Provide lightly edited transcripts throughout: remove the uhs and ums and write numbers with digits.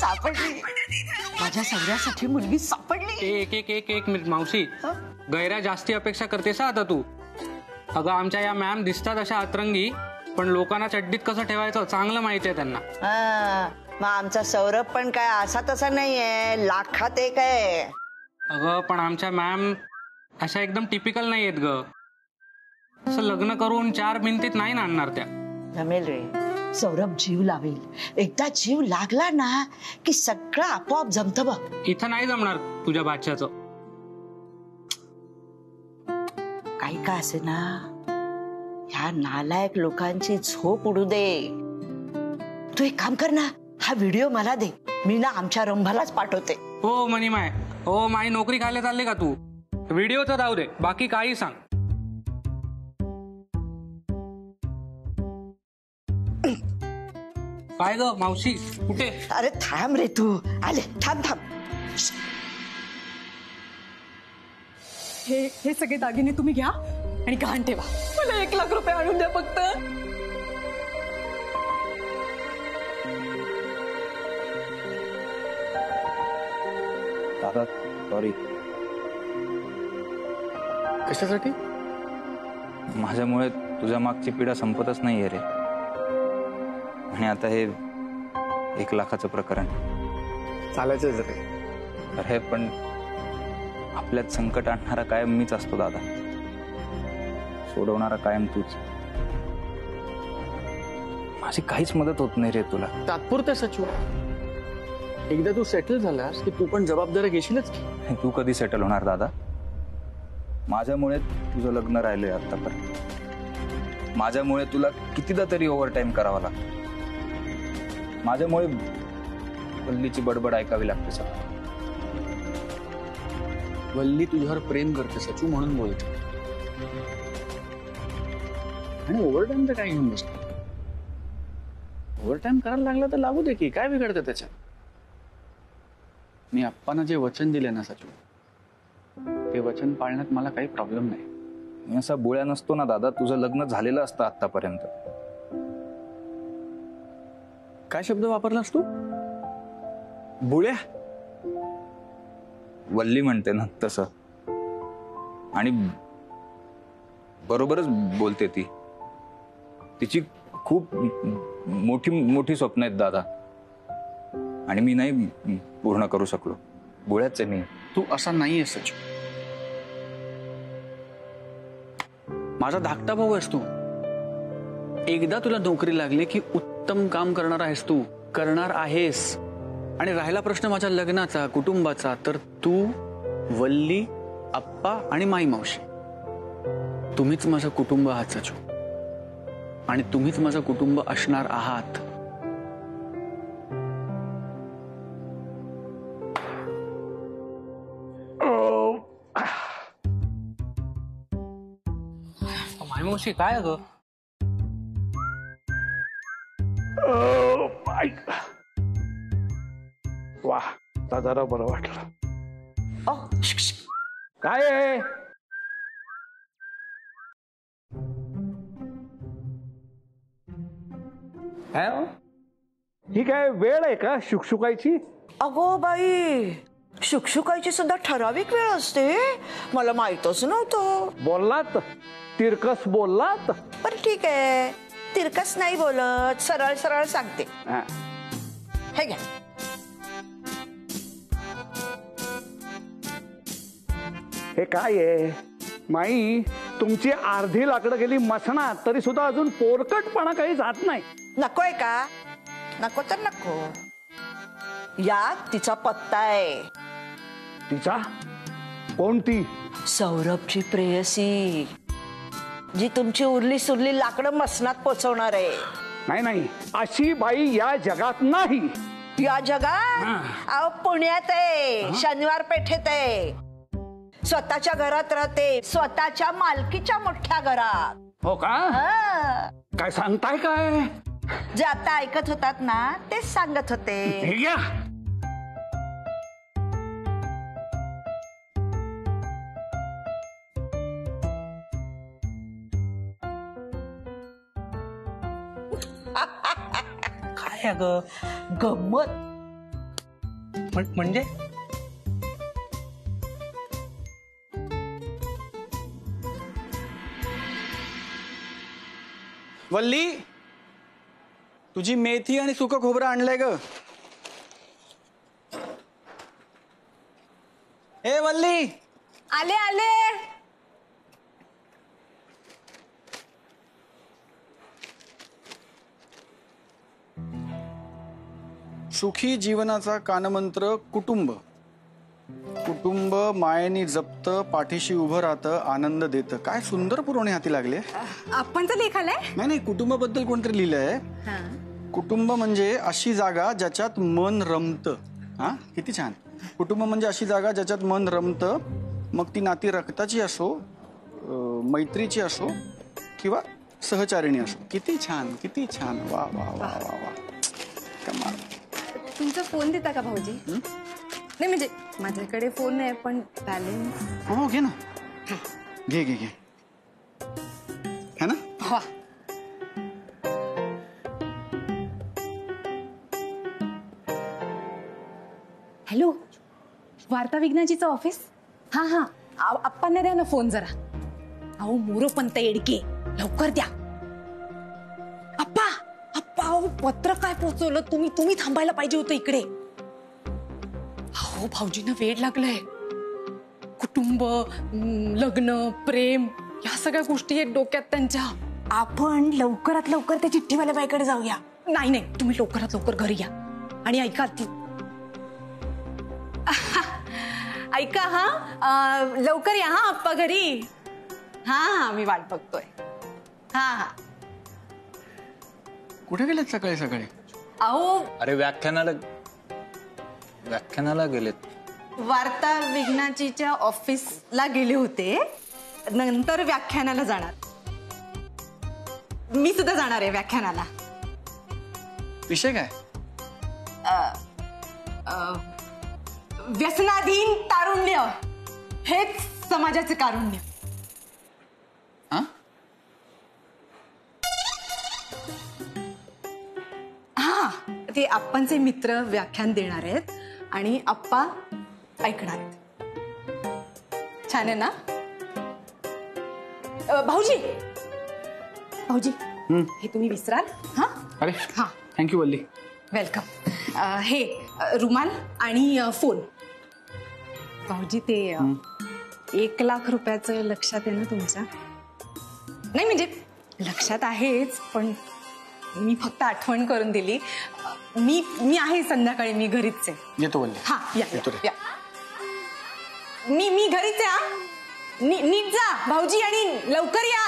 सापडली, माझ्या सगळ्यासाठी मुलगी सापडली. एक मिनिट मावशी, गैरा जास्ती अपेक्षा करतेस आता तू. अगं आमच्या या मॅम दिसतात अशा अतरंगी, पण लोकांना चड्डीत कसं ठेवायचं चांगलं माहिती आहे त्यांना. मग आमचा सौरभ पण काय असा तसा नाहीये, लाखात एक आहे. अगं पण आमच्या मॅम अशा एकदम टिपिकल नाही आहेत ग. असं लग्न करून 4 भिंतीत नाही आणणार त्या. जमेल रे, सौरभ जीव लावेल. एकदा जीव लागला ना की सगळं आपोआप जमत बघ. इथं नाही जमणार तुझ्या बादशाचं. काही का असे ना, ह्या नालायक लोकांची झोप उडू दे. तू एक काम कर ना, हा व्हिडिओ मला दे, मी ना आमच्या रंभालाच पाठवते. हो मनीमाय, हो माई नोकरी खायला चालले का तू? व्हिडिओचं जाऊ दे, बाकी काही सांग. काय ग मावशी कुठे? अरे थांब रे तू, आले, थांब थांब. हे सगळे दागिने तुम्ही घ्या आणि गहाण ठेवा. मला 1 लाख रुपये आणून द्या फक्त. दादा सॉरी. कशासाठी? माझ्यामुळे तुझ्या मागची पिढा संपतच नाहीये रे. आणि आता हे 1 लाखाचं प्रकरण चालायचं रे. अरे पण आपल्यात संकट आणणारा कायम मीच असतो दादा, सोडवणारा कायम तूच. माझी काहीच मदत होत नाही रे तुला. तात्पुरतं सचिव, एकदा तू सेटल झालास की तू पण जबाबदारी घेशीलच की. तू कधी सेटल होणार दादा? माझ्यामुळे तुझं लग्न राहिलंय आतापर्यंत. माझ्यामुळे तुला कितीदा तरी ओव्हरटाईम करावा लागतो. माझ्यामुळे वल्लीची बडबड ऐकावी लागते सर. वल्ली तुझ्यावर प्रेम करते सचिव, म्हणून बोलते. आणि ओव्हरटाईमचं काय घेऊन बसतो? ओव्हरटाईम करायला लागला तर लागू दे की, काय बिघडतं त्याच्यात? मी आप्पांना जे वचन दिले ना सचिव, ते वचन पाळण्यात मला काही प्रॉब्लेम नाही. मी असा बुळ्या नसतो ना दादा, तुझं लग्न झालेलं असतं आतापर्यंत. काय शब्द वापरलास तू? बुळ्या? वल्ली म्हणते ना तसं, आणि बरोबरच बोलते ती. तिची खूप मोठी मोठी स्वप्न आहेत दादा, आणि मी नाही पूर्ण करू शकलो. बुळ्याच आहे मी. तू असा नाहीये सचिव. माझा धाकटा भाऊ आहेस तू. एकदा तुला नोकरी लागली की उत्तम काम करणार आहेस तू, करणार आहेस. आणि राहिला प्रश्न माझ्या लग्नाचा, कुटुंबाचा, तर तू, वल्ली, आप्पा आणि माई मावशी, तुम्हीच माझं कुटुंब आहात सचिव. आणि तुम्हीच माझं कुटुंब असणार आहात. माई मावशी काय ग? वा, जरा बरं वाटलं. काय आहे? ही काय वेळ आहे का शुकशुकायची? अगो बाई, शुकशुकायची सुद्धा ठराविक वेळ असते, मला माहितच नव्हतं. बोललात, तिरकस बोललात. पण ठीक आहे, तिरकस नाही बोलत, सरळ सरळ सांगते. हे घ्या. हे काय आहे माई? तुमची अर्धी लाकडं गेली मसणात, तरी सुद्धा अजून पोरकटपणा काही जात नाही. नकोय का? नको तर नको. यात तिचा पत्ता आहे. तिचा? कोणती? सौरभची प्रेयसी, जी तुमची उरली सुरली लाकडं मसनात पोचवणार आहे. नाही नाही, अशी बाई या जगात नाही. या जगात? अहो पुण्यात आहे, शनिवार पेठेत आहे. स्वतःच्या घरात राहते, स्वतःच्या मालकीच्या मोठ्या घरात. हो का? काय सांगताय काय? जे आता ऐकत होतात ना, तेच सांगत होते. हे घ्या. काय ग? गंमत. म्हणजे वल्ली, तुझी मेथी आणि सुकं खोबरं आणलंय ग. ए वल्ली, आले आले. सुखी जीवनाचा कानमंत्र कुटुंब. कुटुंब मायेनी जपत, पाठीशी उभं राहतं, आनंद देतं. काय सुंदर पुरवणी हाती लागले. आपणचा लेख आलाय. नाही, कुटुंबाबद्दल कोणतरी लिहिलंय. कुटुंब म्हणजे अशी जागा ज्याच्यात मन रमतं. हा, किती छान. कुटुंब म्हणजे अशी जागा ज्याच्यात मन रमतं, मग ती नाती रक्ताची असो, मैत्रीची असो किंवा सहचारिणी असो. किती छान, किती छान. वा वा वा वा वा, कमाल. तुमचा फोन देता का भाऊजी? नाही म्हणजे माझ्याकडे फोन नाही, पण बॅलन्स. हो, घे ना. घे घे घे. है ना? वा. हॅलो, वार्ता विज्ञाजीचं ऑफिस? हा हा, आप्पांना द्या ना फोन जरा. अहो मोरोपंत येडके, लवकर द्या. आप्पा आप्पा, अहो पत्र काय पोहोचवलं तुम्ही? तुम्ही थांबायला पाहिजे होतं इकडे. अहो भाऊजींना वेड लागलंय. कुटुंब, लग्न, प्रेम या सगळ्या गोष्टी आहेत डोक्यात त्यांच्या. आपण लवकरात लवकर त्या चिठ्ठीवाल्या बाईकडे जाऊया. नाही नाही, तुम्ही लवकरात लवकर घरी या. आणि ऐका ती ऐका हा, लवकर या हा आप्पा घरी. हा हा, मी वाट बघतोय. हा हा. कुठे गेलेत सकाळी सकाळी? अहो अरे व्याख्यानाला गेलेत. वार्ता विज्ञाजीच्या ऑफिसला गेले होते, नंतर व्याख्यानाला जाणार. मी सुद्धा जाणार आहे व्याख्यानाला. विषय काय? व्यसनाधीन तारुण्य हेच समाजाचे कारुण्य. हा, ते आप्पांचे मित्र व्याख्यान देणार आहेत आणि आप्पा ऐकणार आहेत. छान आहे ना भाऊजी? भाऊजी हे तुम्ही विसराल. हा अरे हा, थँक्यू वल्ली. वेलकम. हे रुमाल आणि फोन. भाऊजी ते 1 लाख रुपयाचं लक्षात आहे ना तुमच्या? नाही म्हणजे लक्षात आहेच, पण मी फक्त आठवण करून दिली. मी आहे संध्याकाळी, मी घरीच आहे. येतो वल्ली. हा या या. मी घरीच आहे. हा, नीट जा भाऊजी आणि लवकर या.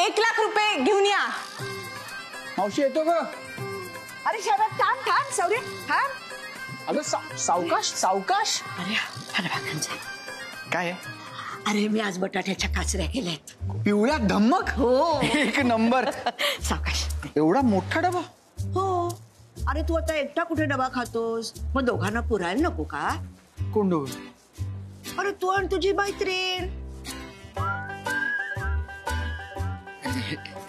1 लाख रुपये घेऊन या. मावशी येतो ग. अरे शरद, थांब सौर्य, थांब. अगं सावकाश सावकाश. अरे काय आहे? अरे मी आज बटाट्याच्या काचऱ्या केल्यात. पिवळ्या धम्मक. हो. एक नंबर. सावकाश. एवढा मोठा डबा? हो. अरे तू आता एकटा कुठे डबा खातोस? मग दोघांना पुरायला नको का? कोण दोघ? अरे तू आणि तुझी मैत्रीण.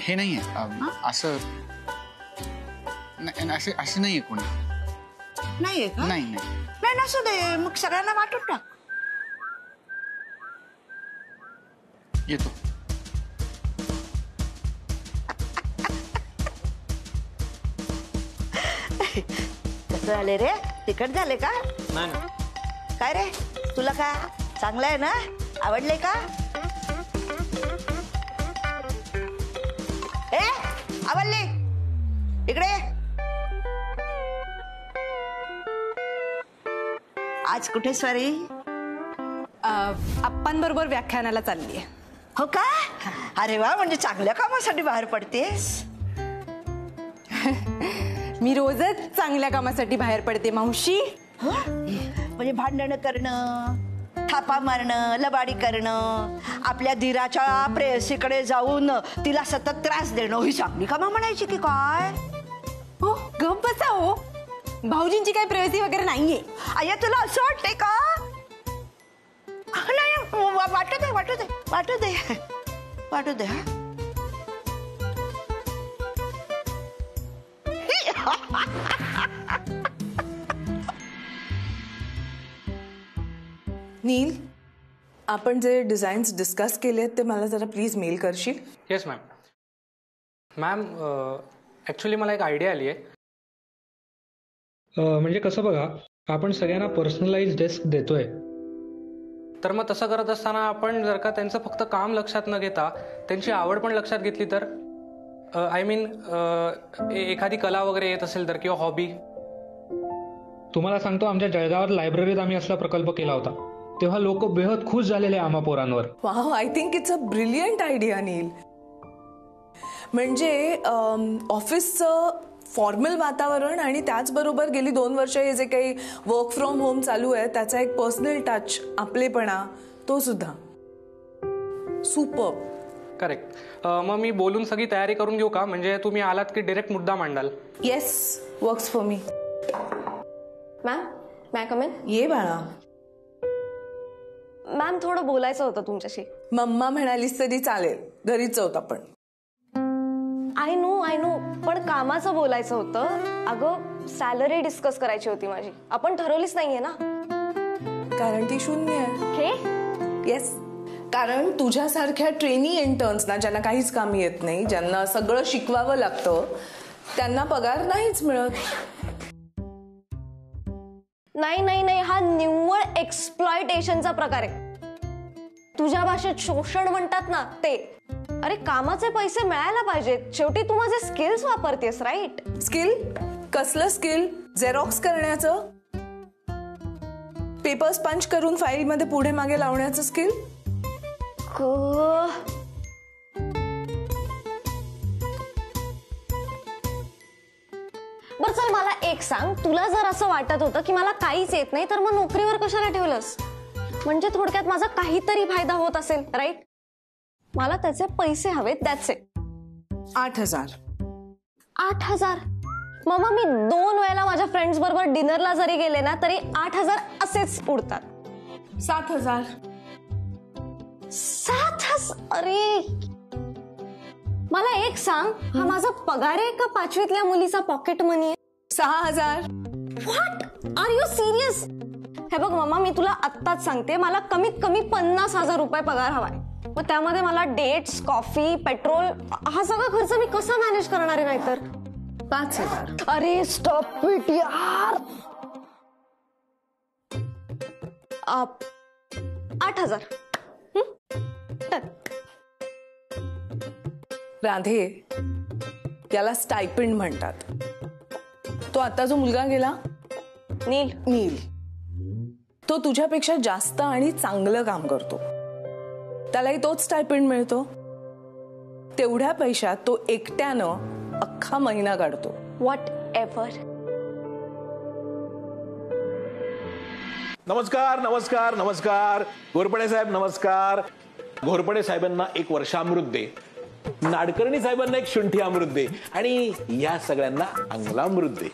हे नाहीये असं. असं नाहीये कोणी. नाहीये का? नाही. नाही नसू दे, मग सगळ्यांना वाटून टाक. येतो. कसं झाले रे? तिखट झाले का? काय रे, तुला का चांगलं आहे ना? आवडले का? ए आवडले, इकडे. आज कुठे स्वारी? आप्पांबरोबर व्याख्यानाला चालली आहे. हो का? अरे वा, म्हणजे चांगल्या कामासाठी बाहेर पडतेस. मी रोजच चांगल्या कामासाठी बाहेर पडते मावशी. म्हणजे भांडण करणं, थापा मारणं, लबाडी करणं, आपल्या धीराच्या प्रेयसीकडे जाऊन तिला सतत त्रास देणं, ही चांगली कामं म्हणायची की काय? हो गप बसा हो. भाऊजींची काही प्रेयसी वगैरे नाहीये. अय्या तुला असं वाटतंय का? नाही, वाटू दे हा. नील, आपण जे डिझाईन्स डिस्कस केलेत ते मला जरा प्लीज मेल करशील? Yes ma'am. मॅम ॲक्च्युली मला एक आयडिया आली आहे. म्हणजे कसं बघा, आपण सगळ्यांना पर्सनलाइज डेस्क देतोय, तर मग तसं करत असताना आपण जर का त्यांचं फक्त काम लक्षात न घेता त्यांची आवड पण लक्षात घेतली तर, आय मीन एखादी कला वगैरे येत असेल तर, किंवा हॉबी. तुम्हाला सांगतो, आमच्या जळगावात लायब्ररीत आम्ही असला प्रकल्प केला होता, तेव्हा लोक बेहद खुश झालेले आम्हा पोरांवर. Wow, I think it's a brilliant idea Neel. म्हणजे ऑफिसचं फॉर्मल वातावरण आणि त्याचबरोबर गेली 2 वर्ष हे जे काही वर्क फ्रॉम होम चालू आहे त्याचा एक पर्सनल टच, आपलेपणा, तो सुद्धा सुपर. करेक्ट. मग मी बोलून सगळी तयारी करून घेऊ का? म्हणजे तुम्ही आलात की डायरेक्ट मुद्दा मांडाल. Yes, works for me. Ma'am, may come in? ये बाळा. मॅम, थोडं बोलायचं होतं तुमच्याशी. मम्मा म्हणालीस तरी चालेल, घरीच आहोत आपण. आय नो पण कामाचं बोलायचं होतं. अगं, सॅलरी डिस्कस करायची होती माझी. आपण ठरवलीच नाहीये ना. कारण ती 0 आहे. हे? येस, कारण तुझ्यासारख्या ट्रेनी इंटर्न्सना, ज्यांना काहीच काम येत नाही, ज्यांना सगळं शिकवावं लागतं, त्यांना पगार नाहीच मिळत. नाही, हा निव्वळ एक्सप्लॉयटेशनचा प्रकार आहे. तुझ्या भाषेत शोषण म्हणतात ना ते. अरे, कामाचे पैसे मिळायला पाहिजेत. शेवटी तू माझे स्किल्स वापरतेस, राईट? स्किल? कसलं स्किल? झेरॉक्स करण्याचं, पेपर्स पंच करून फाईल मध्ये पुढे मागे लावण्याचं स्किल? बर, चल मला एक सांग, तुला जर असं वाटत होतं की मला काहीच येत नाही तर मग नोकरीवर कशाला ठेवलंस? म्हणजे थोडक्यात माझा काहीतरी फायदा होत असेल, राईट? मला त्याचे पैसे हवेत, दॅट्स इट. 8,000. 8,000? मग मी 2 वेळेला माझ्या फ्रेंड्स बरोबर डिनरला जरी गेले ना तरी 8,000 असेच उडतात. 7,000. 7,000? अरे, मला एक सांग, हा माझा पगार आहे का 5वीतल्या मुलीचा पॉकेट मनी आहे? 6,000. व्हॉट? Are you serious? हे बघ मम्मा, मी तुला आत्ताच सांगते, मला कमीत कमी 50,000 रुपये पगार हवाय. मग त्यामध्ये मला डेट्स, कॉफी, पेट्रोल, हा सगळा खर्च मी कसा मॅनेज करणार आहे? नाहीतर 5,000. अरे स्टॉप इट यार. 8,000. राधे, याला स्टायपेंड म्हणतात. तो आता जो मुलगा गेला नील, तो तुझ्यापेक्षा जास्त आणि चांगलं काम करतो. त्यालाही तोच स्टायपेंड मिळतो. तेवढ्या पैशात तो एकट्यानं अख्खा महिना काढतो. What ever. नमस्कार नमस्कार नमस्कार. घोरपडे साहेब नमस्कार. घोरपडे साहेबांना 1 वर्षामृत दे, नाडकर्णी साहेबांना 1 शुंठी अमृत दे, आणि या सगळ्यांना अंगलामृत दे.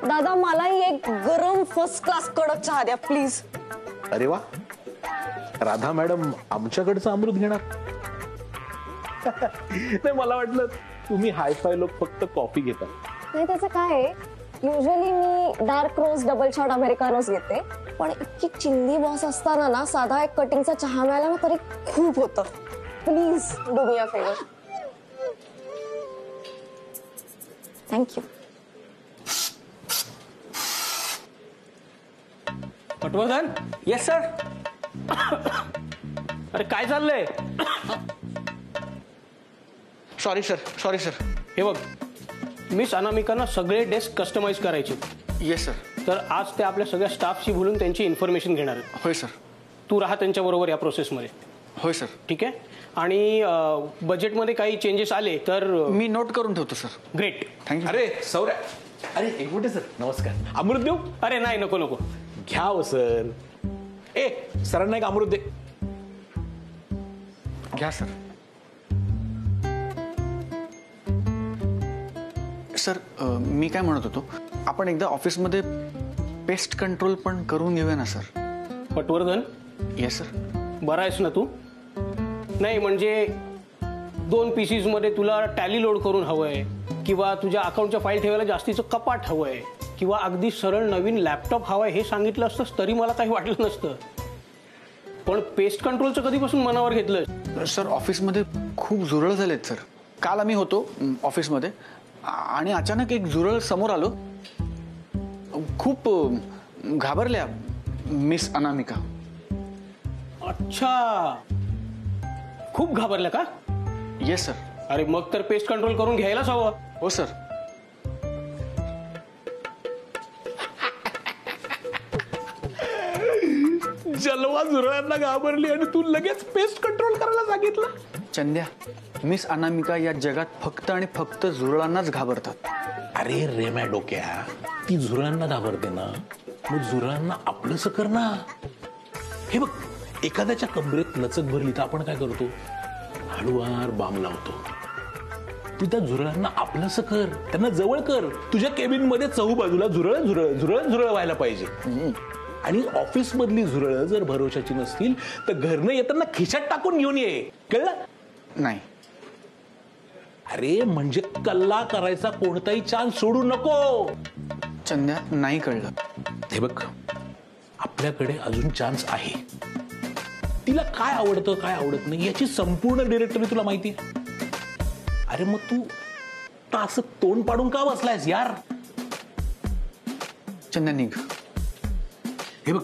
दादा, मला एक गरम फर्स्ट क्लास कडक चहा द्या प्लीज. अरे वा, राधा मॅडम आमच्याकडचं अमृत घेणार? नाही, मला वाटलं तुम्ही हायफाय लोक फक्त कॉफी घेता. नाही, त्याचं काय आहे, युजली मी डार्क रोज डबल शॉट अमेरिकानोच घेते, पण इतकी चिंदी बॉस असताना ना साधा एक कटिंगचा चहा मिळाला ना तरी खूप होतं. Please do me a favour. Thank you. Patwardhan. Yes sir. अरे काय चाललंय? Sorry sir. हे बघ, मिस अनामिकांना सगळे डेस्क कस्टमाइज करायचे. Yes sir. तर आज ते आपल्या सगळ्या स्टाफशी बोलून त्यांची इन्फॉर्मेशन घेणार आहेत. होय सर. तू राहा त्यांच्याबरोबर या प्रोसेसमध्ये. होय सर. ठीक आहे. आणि बजेटमध्ये काही चेंजेस आले तर मी नोट करून ठेवतो सर. ग्रेट. थँक्यू. अरे सौर्या, अरे एक मिनिट सर, नमस्कार. अमृत देऊ? अरे नाही, नको. घ्या हो सर. सरांना एक अमृत दे. घ्या सर. सर, मी काय म्हणत होतो, आपण एकदा ऑफिसमध्ये पेस्ट कंट्रोल पण करून घेऊया ना सर. पटवर्धन. Yes sir. बरा आहेस ना तू? नाही म्हणजे 2 पीसीस मध्ये तुला टॅली लोड करून हवंय, किंवा तुझ्या अकाउंटच्या फाईल ठेवायला जास्तीचं कपाट हवंय, किंवा अगदी सरळ नवीन लॅपटॉप हवाय हे सांगितलं असतंस तरी मला काही वाटलं नसतं. पण पेस्ट कंट्रोलचं कधीपासून मनावर घेतलं? सर ऑफिसमध्ये खूप झुरळ झालेत सर. काल आम्ही होतो ऑफिसमध्ये आणि अचानक एक झुरळ समोर आलो. खूप घाबरल्या मिस अनामिका. अच्छा, खूप घाबरल्या का? Yes sir. अरे मग तर पेस्ट कंट्रोल करून घ्यायलाच हवं. हो सर. जलवा झुरळांना घाबरली आणि तू लगेच पेस्ट कंट्रोल करायला सांगितलं. चंद्या, मिस अनामिका या जगात फक्त आणि फक्त झुरळांनाच घाबरतात. अरे रेम्या डोक्या, ती झुरळांना घाबरते ना, मग झुरळांना आपलंसं कर ना. हे बघ, एखाद्याच्या कमरेत लचक भरली तर आपण काय करतो? हळूवार बाम लावतो. तू त्या झुरळांना आपलंसं कर, त्यांना जवळ कर. तुझ्या केबिन मध्ये चहूबाजूला झुरळ झुरळ झुरळ झुरळ व्हायला पाहिजे. आणि ऑफिस मधली झुरळ जर भरोशाची नसतील तर घरनं येताना खिशात टाकून घेऊन ये. कळलं? नाही. अरे म्हणजे कल्ला करायचा कोणताही चान्स सोडू नको. चंद्या, नाही कळलं. हे बघ, आपल्याकडे अजून चान्स आहे. तिला काय आवडतं काय आवडत नाही याची संपूर्ण डिरेक्टरी तुला माहिती. अरे मग तू असं तोंड पाडून का बसलायस यार? चंद्या निघ. हे बघ,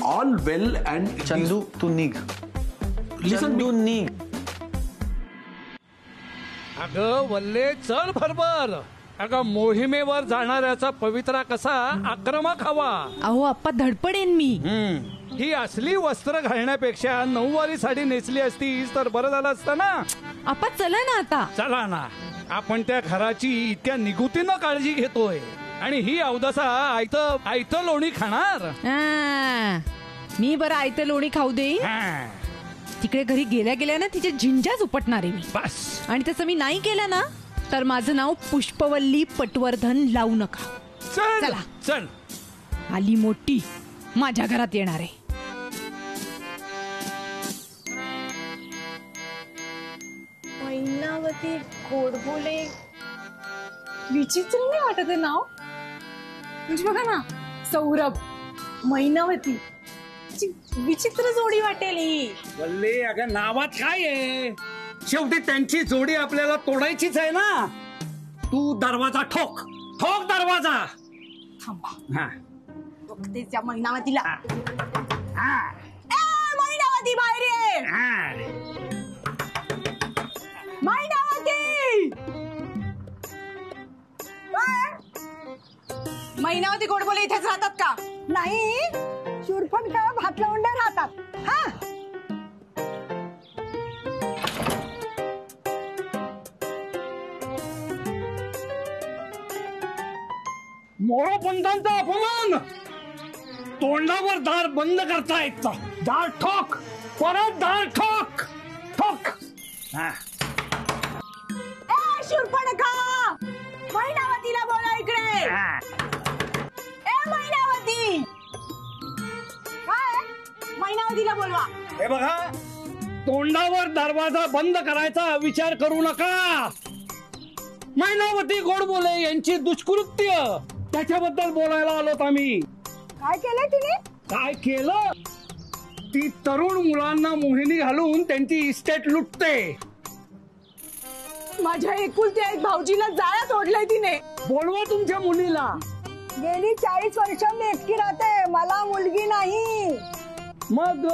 ऑल वेल अँड चंदू तू निघ. चंदू निघ. अगं वल्ले, चल भरभर. अगं मोहिमेवर जाणाऱ्याचा पवित्रा कसा आक्रमक हवा. अहो आप्पा, धडपडेन मी. ही असली वस्त्र घालण्यापेक्षा नऊवारी साडी नेसली असतीस तर बरं झालं असतं ना. आप्पा चला ना आता. चला ना. आपण त्या घराची इतक्या निगुतीनं काळजी घेतोय आणि ही अवदसा आयत लोणी खाणार. मी बरं आयत लोणी खाऊ देईन. तिकडे घरी गेल्या गेल्या ना तिचे झिंजाच उपटणार आहे मी. बस. आणि तसं मी नाही केलं ना तर माझं नाव पुष्पवल्ली पटवर्धन लावू नका. चला चल. आली मोठी, माझ्या घरात येणार आहे. मैनावती गोडबोले, विचित्र नाही वाटत आहे नाव. म्हणजे बघा ना, सौरभ, मैनावती, विचित्र जोडी वाटेल ही. वल्ले, अगं नावात काय आहे? शेवटी त्यांची जोडी आपल्याला तोडायचीच आहे ना. तू दरवाजा ठोक, ठोक दरवाजा. थांबा, बघते त्या मैनावतीला. मैनावती बाहेर ये. मैनावती, मैनावती गोडबोले इथेच राहतात का? नाही, शूरपणखा भातलवंडे राहतात. हा, मोळोपंथांचा अपमान. तोंडावर दार बंद करता येत. दार ठोक, परत दार ठोक, ठोक. शूरपणखा, मैनावतीला बोला इकडे. मैनावती, काय? मैनावतीला बोलवा. हे बघा, तोंडावर दरवाजा बंद करायचा विचार करू नका. मैनावती गोडबोले यांची दुष्कृत्य त्याच्याबद्दल बोलायला आलोत आम्ही. काय केलं तिने? काय केलं? ती तरुण मुलांना मोहिनी घालून त्यांची इस्टेट लुटते. माझ्या एकुलत्या एक भाऊजीला जाळ्यात ओढलंय तिने. बोलवा तुमच्या मुलीला. गेली 40 वर्ष मी एकटी राहते, मला मुलगी नाही. मग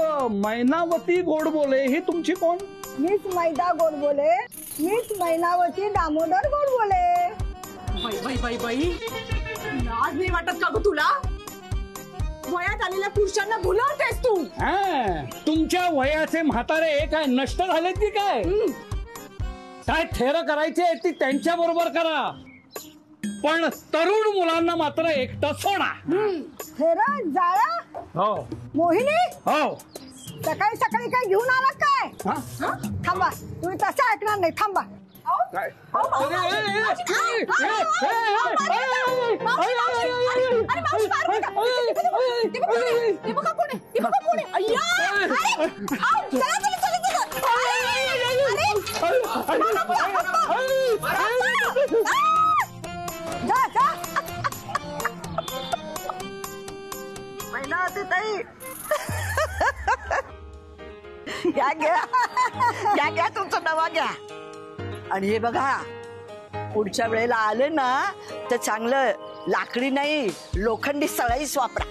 मैनावती गोडबोले ही तुमची कोण? मीच मैदा गोडबोले, मीच मैनावती दामोदर गोडबोले. बाई बाई बाई बाई, लाज नाही वाटत का ग तुला? वयात आलेल्या पुरुषांना भुलवतेस तू. तुमच्या वयाचे म्हातारे काय नष्ट झालेत की काय? काय थेर करायचे ती त्यांच्या बरोबर करा, पण तरुण मुलांना मात्र एकटं सोडा. थेरा जाळा? हो. मोहिनी? हो. सकाळी सकाळी काय घेऊन आला काय? थांबा, तुम्ही तसं ऐकणार नाही. थांबा. पाहिला होते ताई. घ्या घ्या घ्या घ्या तुमचा नवा घ्या. आणि हे बघा पुढच्या वेळेला आले ना तर चांगलं लाकडी नाही लोखंडी सळाईच वापरा.